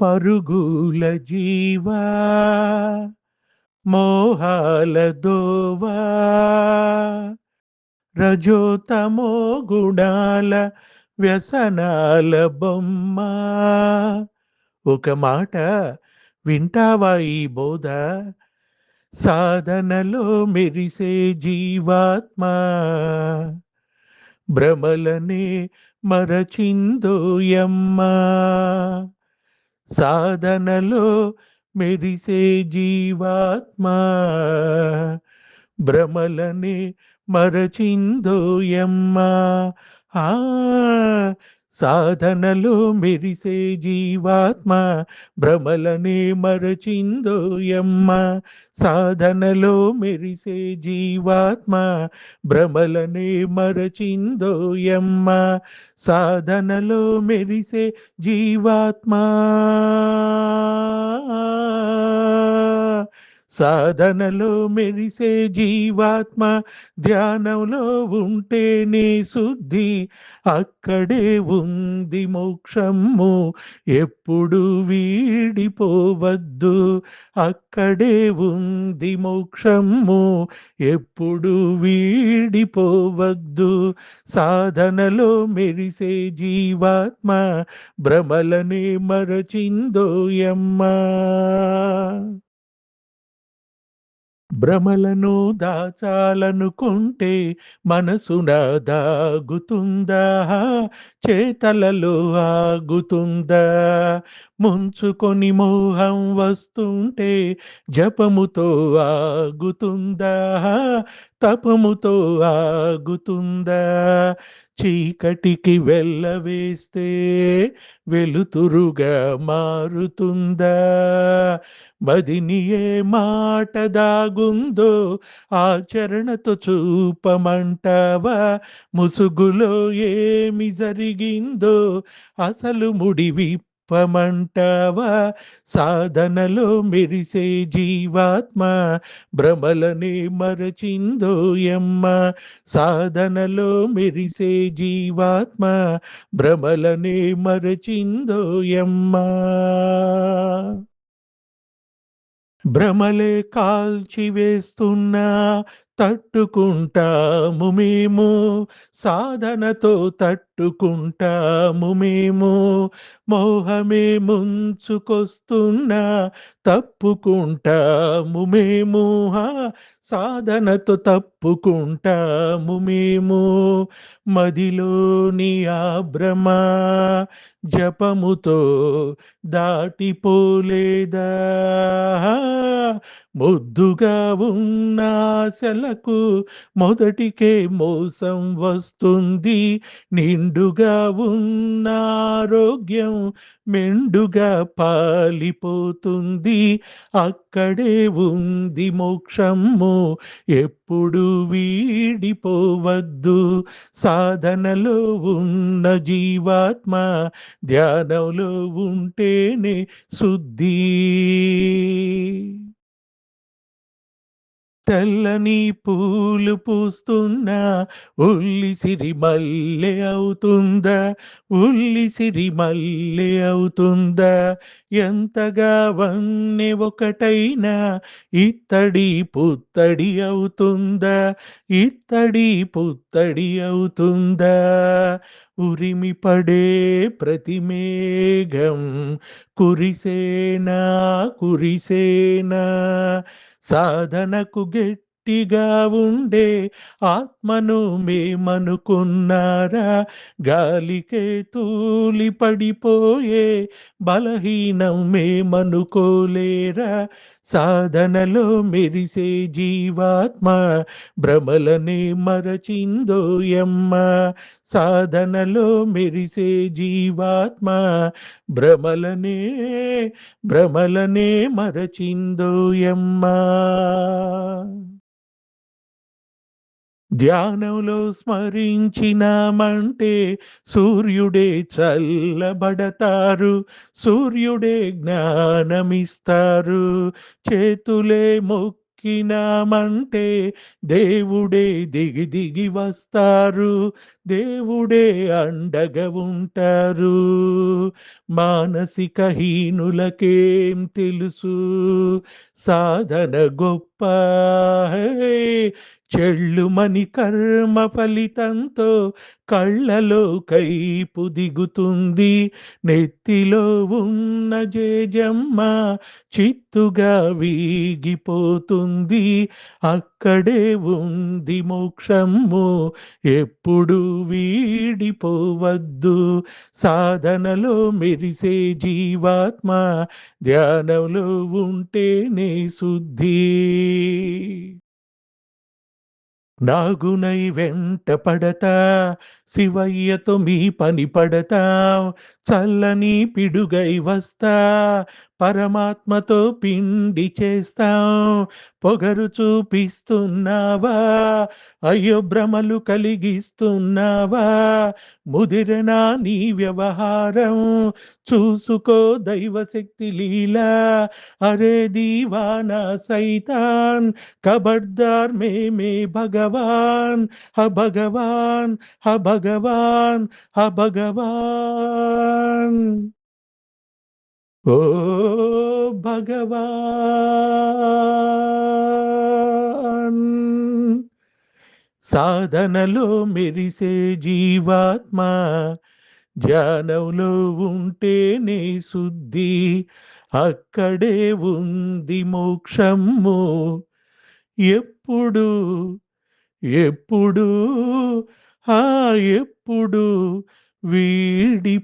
పరుగుల జీవా మోహాల దోవా రజోతమో గుణాల వ్యసనాల బొమ్మ. ఒక మాట వింటావా ఈ బోధ? సాధనలో మెరిసే జీవాత్మ భ్రమలనే మరచిందోయమ్మ. సాధనలో మెరిసే జీవాత్మ భ్రమలనే మరచిందోయమ్మ. ఆ సాధనలో మెరిసే జీవాత్మ భ్రమలనే మరచిందోయమ్మ. సాధనలో మెరిసే జీవాత్మ భ్రమలనే మరచిందోయమ్మ. సాధనలో మెరిసే జీవాత్మ సాధనలో మెరిసే జీవాత్మ ధ్యానంలో ఉంటేనే శుద్ధి. అక్కడే ఉంది మోక్షము, ఎప్పుడు వీడిపోవద్దు. అక్కడే ఉంది మోక్షము, ఎప్పుడు వీడిపోవద్దు. సాధనలో మెరిసే జీవాత్మ భ్రమలనే మరచిందోయమ్మ. భ్రమలను దాచాలనుకుంటే మనసున దాగుతుందా? చేతలలో ఆగుతుందా? ముంచుకొని మోహం వస్తుంటే జపముతో ఆగుతుందా? తపముతో ఆగుతుందా? చీకటికి వెళ్ళవేస్తే వెలుతురుగా మారుతుందా? మదిని ఏ మాట దాగుందో ఆచరణతో చూపమంటావా? ముసుగులో ఏమి జరిగిందో అసలు ముడి విప్పమంటావా? సాధనలో మెరిసే జీవాత్మ భ్రమలనే మరచిందోయమ్మ. సాధనలో మెరిసే జీవాత్మ భ్రమలనే మరచిందోయమ్మ. భ్రమలే కాల్చివేస్తున్నా తట్టుకుంటాము మేము, సాధనతో తట్టుకుంటాము మేము. మోహమే ముంచుకొస్తున్నా తప్పుకుంటాము మేము, సాధనతో తప్పుకుంటాము మేము. మదిలోని ఆ భ్రమ జపముతో దాటిపోలేదా? ముద్దుగా ఉన్న ఆశలకు మొదటికే మోసం వస్తుంది. నిండుగా ఉన్న ఆరోగ్యం మెండుగా పాలిపోతుంది. అక్కడే ఉంది మోక్షము, ఎప్పుడు వీడిపోవద్దు. సాధనలో ఉన్న జీవాత్మ ధ్యానంలో ఉంటేనే శుద్ధి. తెల్లని పూలు పూస్తున్నా ఉల్లి సిరి మల్లె అవుతుందా? ఉల్లి సిరి మల్లె అవుతుందా? ఎంతగా వన్నె ఒకటైనా ఇత్తడి పుత్తడి అవుతుందా? ఇత్తడి పుత్తడి అవుతుందా? ఉరిమి పడే ప్రతి మేఘం కురిసేనా కురిసేనా? సాధనకు గట్టిగా ఉండే ఆత్మను మేమనుకున్నారా? గాలికే తూలి పడిపోయే బలహీనం మేమనుకోలేరా? సాధనలో మెరిసే జీవాత్మ భ్రమలనే మరచిందోయమ్మ. సాధనలో మెరిసే జీవాత్మ భ్రమలనే భ్రమలనే మరచిందోయమ్మ. ధ్యానంలో స్మరించినామంటే సూర్యుడే చల్లబడతారు, సూర్యుడే జ్ఞానమిస్తారు. చేతులే మొక్కినామంటే దేవుడే దిగి దిగి వస్తారు, దేవుడే అండగా ఉంటారు. మానసిక హీనులకేం తెలుసు సాధన గొప్ప, హే! చెళ్ళుమని కర్మ ఫలితంతో కళ్ళలో కైపు దిగుతుంది. నెత్తిలో ఉన్న జేజమ్మ చిత్తుగా వీగిపోతుంది. అక్కడే ఉంది మోక్షము, ఎప్పుడు వీడిపోవద్దు. సాధనలో మెరిసే జీవాత్మ ధ్యానంలో ఉంటేనే శుద్ధి. నాగునై వెంట పడతా, శివయ్యతో మీ పని పడతా, చల్లని పిడుగై వస్తా, పరమాత్మతో పిండి చేస్తాం. పొగరు చూపిస్తున్నావా, అయ్యో భ్రమలు కలిగిస్తున్నావా, ముదిరనా నీ వ్యవహారం, చూసుకో దైవశక్తి లీలా. అరే దీవానా సైతాన్, खबरदार में भगवान, ह भगवान, ह भगवान, ह भगवान। ओ భగవాన్. సాధనలో మెరిసే జీవాత్మ ధ్యానంలో ఉంటేనే శుద్ధి. అక్కడే ఉంది మోక్షము, ఎప్పుడు ఎప్పుడు ఆ ఎప్పుడు వీడిపోవద్దు.